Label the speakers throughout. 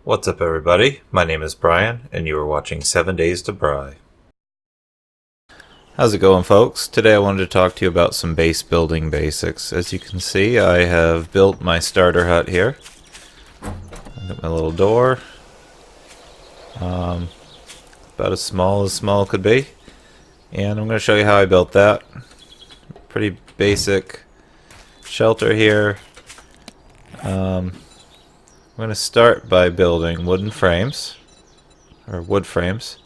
Speaker 1: What's up, everybody? My name is Brian, and you are watching 7 Days to Bry. How's it going, folks? Today I wanted to talk to you about some base building basics. As you can see, I have built my starter hut here. I've got my little door. About as small could be. And I'm going to show you how I built that. Pretty basic shelter here. I'm going to start by building wooden frames, or wood frames.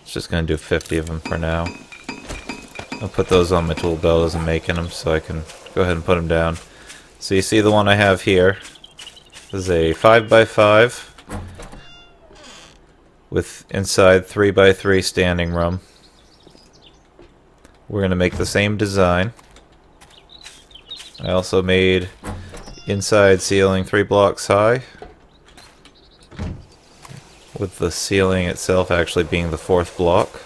Speaker 1: Just going to do 50 of them for now. I'll put those on my tool belt as I'm making them so I can go ahead and put them down. So you see the one I have here. This is a 5x5 with inside 3x3 standing room. We're going to make the same design. I also made inside ceiling 3 blocks high, with the ceiling itself actually being the 4th block.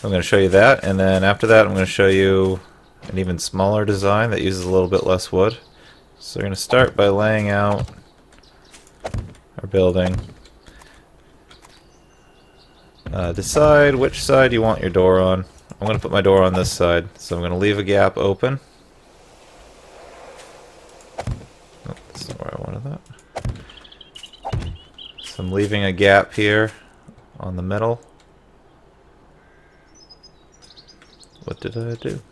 Speaker 1: I'm going to show you that, and then after that I'm going to show you an even smaller design that uses a little bit less wood. So we're going to start by laying out our building. Decide which side you want your door on. I'm going to put my door on this side, so I'm going to leave a gap open. Oh, that's not where I wanted that. So I'm leaving a gap here on the middle. What did I do?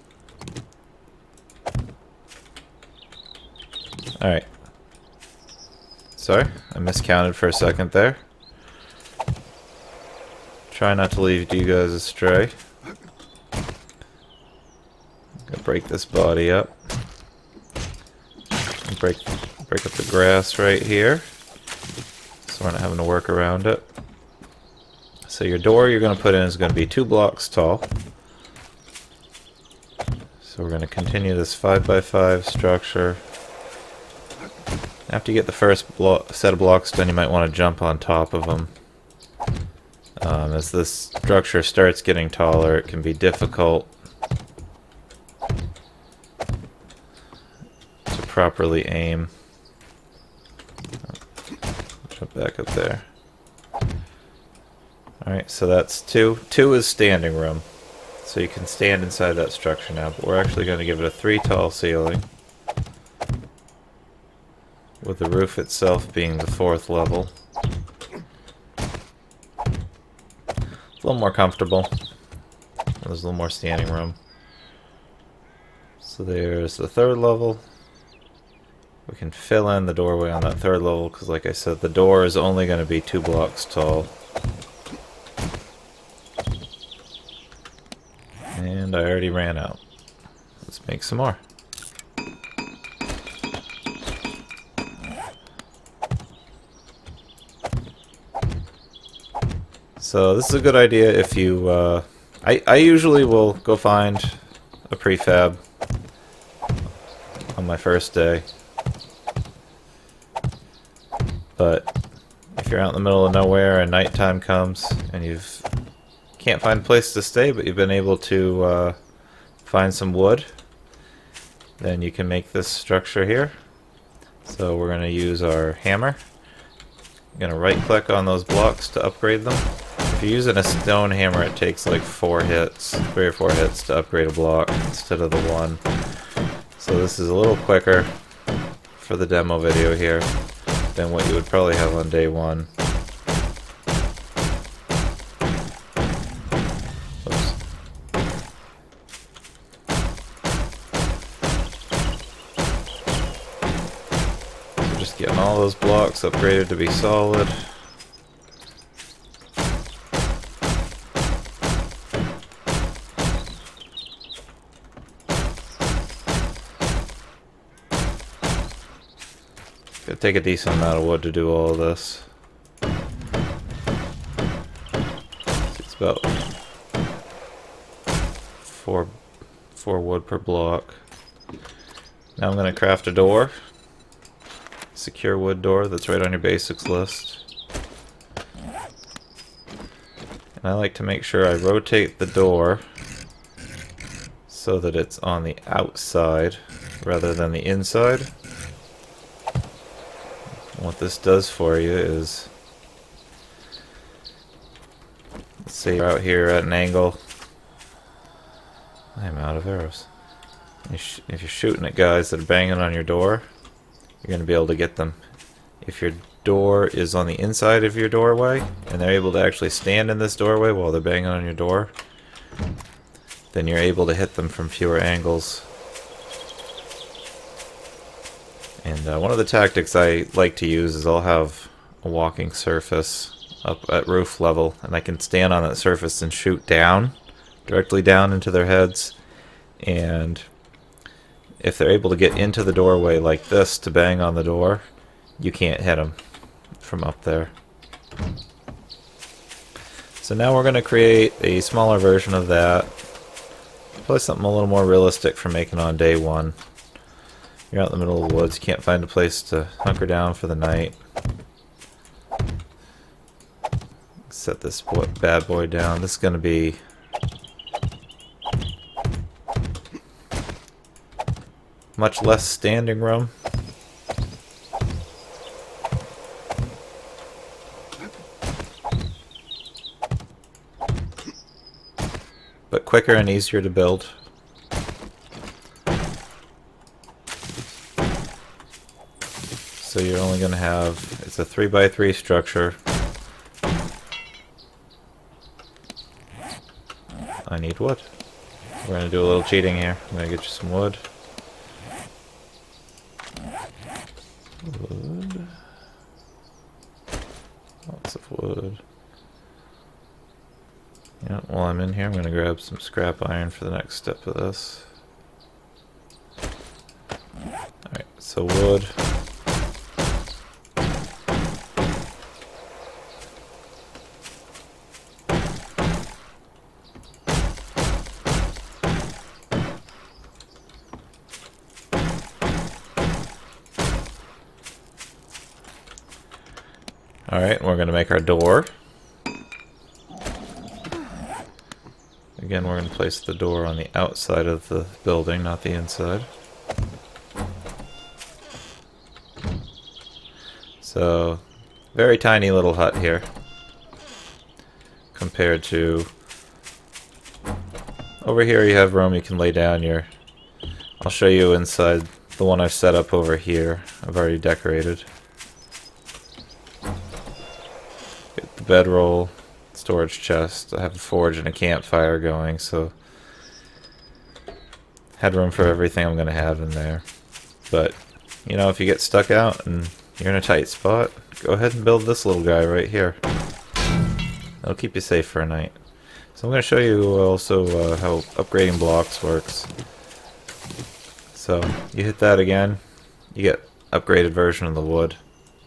Speaker 1: Alright. Sorry, I miscounted for a second there. Try not to lead you guys astray. Gonna break this body up. And break up the grass right here, so we're not having to work around it. So your door you're going to put in is going to be 2 blocks tall. So we're going to continue this 5x5 structure. After you get the first set of blocks done, you might want to jump on top of them. As this structure starts getting taller, it can be difficult to properly aim. Jump back up there. Alright, so that's 2. 2 is standing room. So you can stand inside that structure now, but we're actually going to give it a 3 tall ceiling, with the roof itself being the 4th level. It's a little more comfortable. There's a little more standing room. So there's the 3rd level. We can fill in the doorway on that 3rd level because, like I said, the door is only going to be 2 blocks tall. And I already ran out. Let's make some more. So this is a good idea if you, I usually will go find a prefab on my first day. But if you're out in the middle of nowhere and nighttime comes and you can't find a place to stay, but you've been able to find some wood, then you can make this structure here. So we're going to use our hammer. I'm going to right click on those blocks to upgrade them. If you're using a stone hammer, it takes like 3 or 4 hits to upgrade a block instead of the 1. So this is a little quicker for the demo video here than what you would probably have on day 1. Oops. So just getting all those blocks upgraded to be solid. It'll take a decent amount of wood to do all of this. It's about 4 wood per block. Now I'm going to craft a door. Secure wood door that's right on your basics list. And I like to make sure I rotate the door so that it's on the outside rather than the inside. What this does for you is, let's say you're out here at an angle. I'm out of arrows. If you're shooting at guys that are banging on your door, you're going to be able to get them. If your door is on the inside of your doorway, and they're able to actually stand in this doorway while they're banging on your door, then you're able to hit them from fewer angles. And one of the tactics I like to use is I'll have a walking surface up at roof level, and I can stand on that surface and shoot down, directly down into their heads. And if they're able to get into the doorway like this to bang on the door, you can't hit them from up there. So now we're going to create a smaller version of that. Probably something a little more realistic for making on day one. You're out in the middle of the woods, you can't find a place to hunker down for the night. Set this bad boy down. This is going to be much less standing room. But quicker and easier to build. So you're only going to have, it's a 3x3 structure. I need wood. We're going to do a little cheating here. I'm going to get you some wood. Wood. Lots of wood. Yeah, while I'm in here, I'm going to grab some scrap iron for the next step of this. Alright, so wood. Alright, we're going to make our door. Again, we're going to place the door on the outside of the building, not the inside. So, very tiny little hut here compared to over here. You have room you can lay down your, I'll show you inside the one I've set up over here. I've already decorated. Get the bedroll, storage chest. I have a forge and a campfire going, so had room for everything I'm going to have in there. But, you know, if you get stuck out and you're in a tight spot, go ahead and build this little guy right here. That'll keep you safe for a night. So I'm going to show you also how upgrading blocks works. So you hit that again, you get upgraded version of the wood.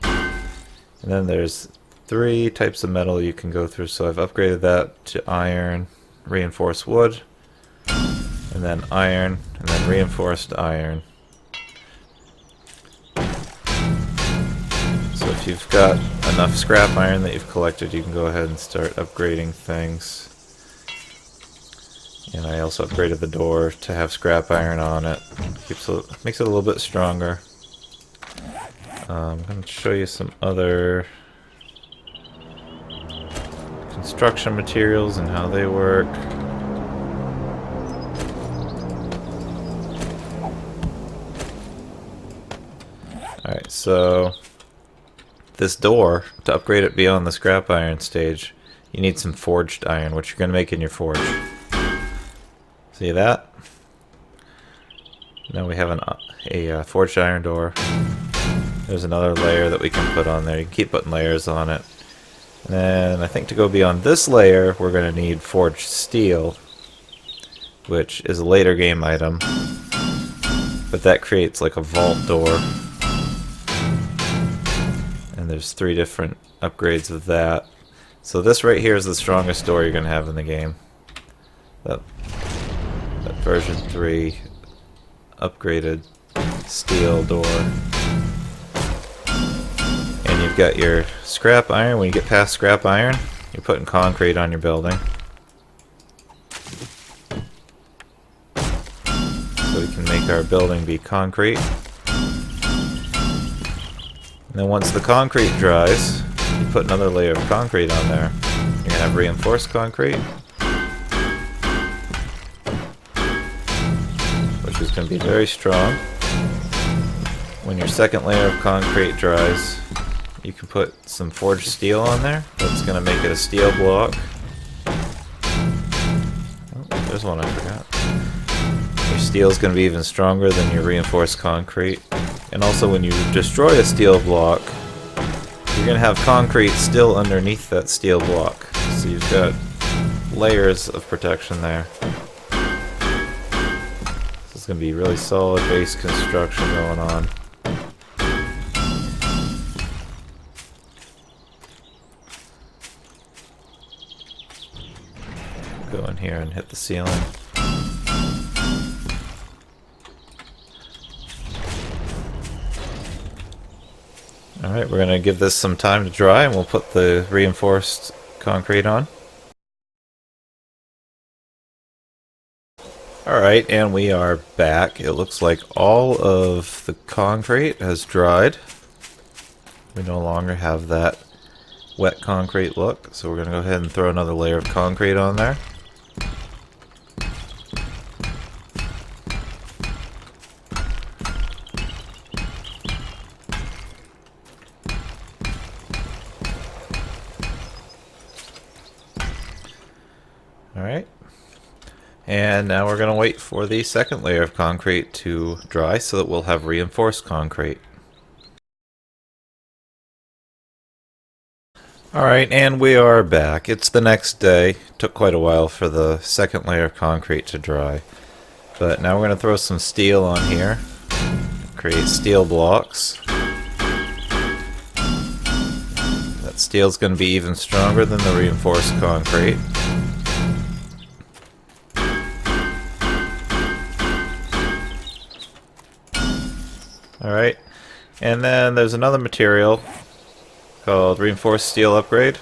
Speaker 1: And then there's 3 types of metal you can go through. So I've upgraded that to iron, reinforced wood, and then iron, and then reinforced iron. So if you've got enough scrap iron that you've collected, you can go ahead and start upgrading things. And I also upgraded the door to have scrap iron on it. Makes it a little bit stronger. I'm going to show you some other construction materials and how they work. Alright, so this door, to upgrade it beyond the scrap iron stage, you need some forged iron, which you're going to make in your forge. See that? Now we have a forged iron door. There's another layer that we can put on there. You can keep putting layers on it. And then I think to go beyond this layer, we're going to need forged steel, which is a later game item. But that creates like a vault door. And there's 3 different upgrades of that. So this right here is the strongest door you're going to have in the game. That version 3 upgraded steel door. And you've got your scrap iron. When you get past scrap iron, you're putting concrete on your building. So you can make make our building be concrete. And then once the concrete dries, you put another layer of concrete on there. You're going to have reinforced concrete, which is going to be very strong. When your second layer of concrete dries, you can put some forged steel on there. That's going to make it a steel block. Oh, there's one I forgot. Your steel is going to be even stronger than your reinforced concrete. And also when you destroy a steel block, you're going to have concrete still underneath that steel block. So you've got layers of protection there. This is going to be really solid base construction going on. Go in here and hit the ceiling. Alright, we're going to give this some time to dry and we'll put the reinforced concrete on. Alright, and we are back. It looks like all of the concrete has dried. We no longer have that wet concrete look, so we're going to go ahead and throw another layer of concrete on there. Alright, and now we're going to wait for the second layer of concrete to dry so that we'll have reinforced concrete. Alright, and we are back. It's the next day. Took quite a while for the second layer of concrete to dry. But now we're going to throw some steel on here. Create steel blocks. That steel's going to be even stronger than the reinforced concrete. Alright, and then there's another material called Reinforced Steel Upgrade.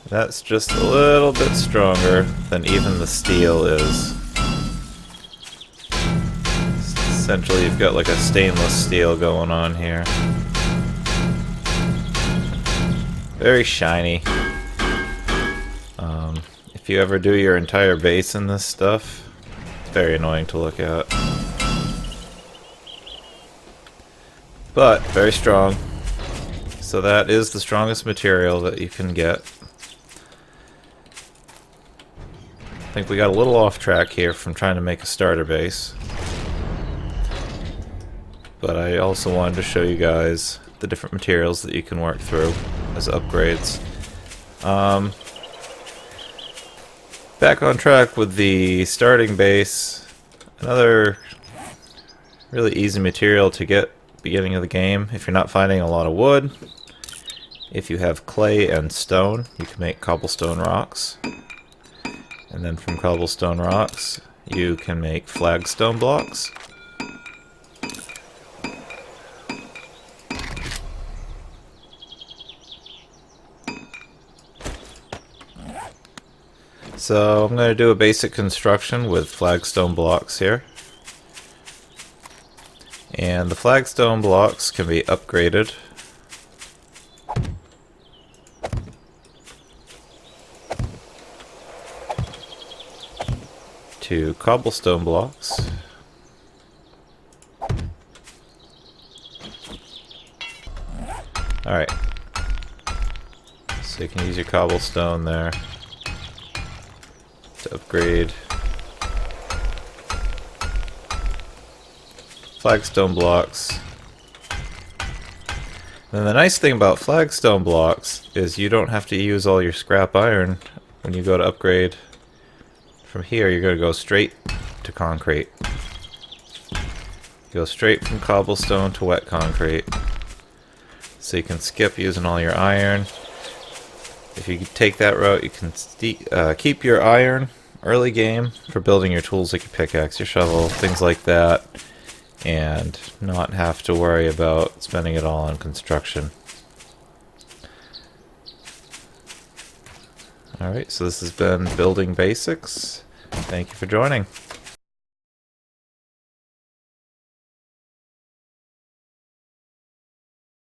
Speaker 1: That's just a little bit stronger than even the steel is. Essentially you've got like a stainless steel going on here. Very shiny. If you ever do your entire base in this stuff, it's very annoying to look at. But very strong. So that is the strongest material that you can get. I think we got a little off track here from trying to make a starter base. But I also wanted to show you guys the different materials that you can work through as upgrades. Back on track with the starting base. Another really easy material to get beginning of the game if you're not finding a lot of wood. If you have clay and stone, you can make cobblestone rocks. And then from cobblestone rocks, you can make flagstone blocks. So I'm going to do a basic construction with flagstone blocks here. And the flagstone blocks can be upgraded to cobblestone blocks. Alright. So you can use your cobblestone there to upgrade flagstone blocks. And the nice thing about flagstone blocks is you don't have to use all your scrap iron when you go to upgrade. From here you're going to go straight to concrete. Go straight from cobblestone to wet concrete. So you can skip using all your iron. If you take that route, you can keep your iron early game for building your tools like your pickaxe, your shovel, things like that, and not have to worry about spending it all on construction. Alright, so this has been Building Basics. Thank you for joining.